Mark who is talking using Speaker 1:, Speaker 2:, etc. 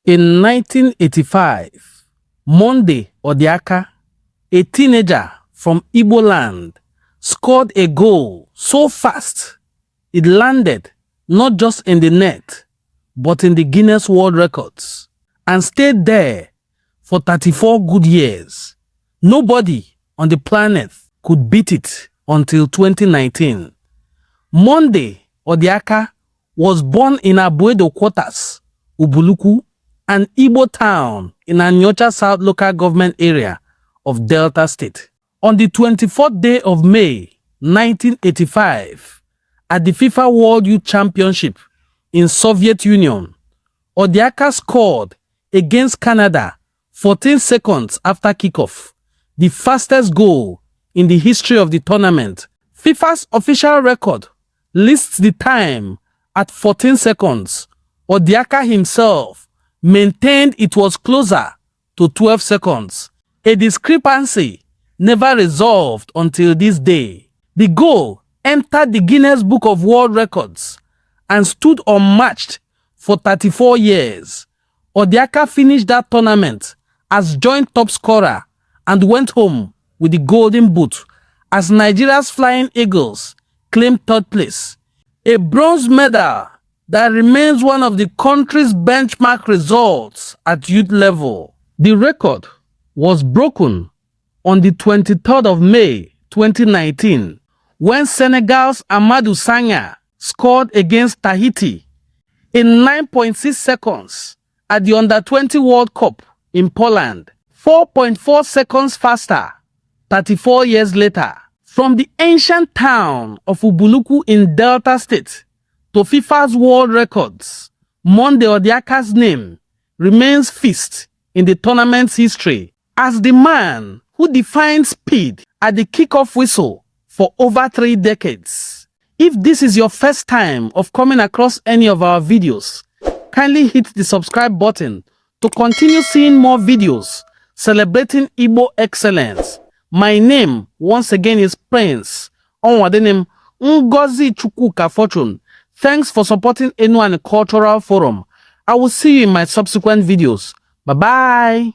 Speaker 1: In 1985, Monday Odiaka, a teenager from Igbo land, scored a goal so fast it landed not just in the net, but in the Guinness World Records, and stayed there for 34 good years. Nobody on the planet could beat it until 2019. Monday Odiaka was born in Abuedo Quarters, Ubulu-Uku, an Igbo town in Anyocha South local government area of Delta State. On the 24th day of May 1985, at the FIFA World Youth Championship in Soviet Union, Odiaka scored against Canada 14 seconds after kickoff, the fastest goal in the history of the tournament. FIFA's official record lists the time at 14 seconds. Odiaka himself maintained it was closer to 12 seconds, a discrepancy never resolved until this day. The goal entered the Guinness Book of World Records and stood unmatched for 34 years. Odiaka finished that tournament as joint top scorer and went home with the golden boot as Nigeria's Flying Eagles claimed third place, a bronze medal that remains one of the country's benchmark results at youth level. The record was broken on the 23rd of May 2019 when Senegal's Amadou Sanya scored against Tahiti in 9.6 seconds at the Under-20 World Cup in Poland, 4.4 seconds faster 34 years later. From the ancient town of Ubulu-Uku in Delta State to FIFA's World Records, Monday Odiaka's name remains fixed in the tournament's history as the man who defined speed at the kickoff whistle for over 3 decades. If this is your first time of coming across any of our videos, kindly hit the subscribe button to continue seeing more videos celebrating Igbo excellence. My name, once again, is Prince Onwadenim Ngozi Chukwuka Fortune. Thanks for supporting Enuan Cultural Forum. I will see you in my subsequent videos. Bye-bye.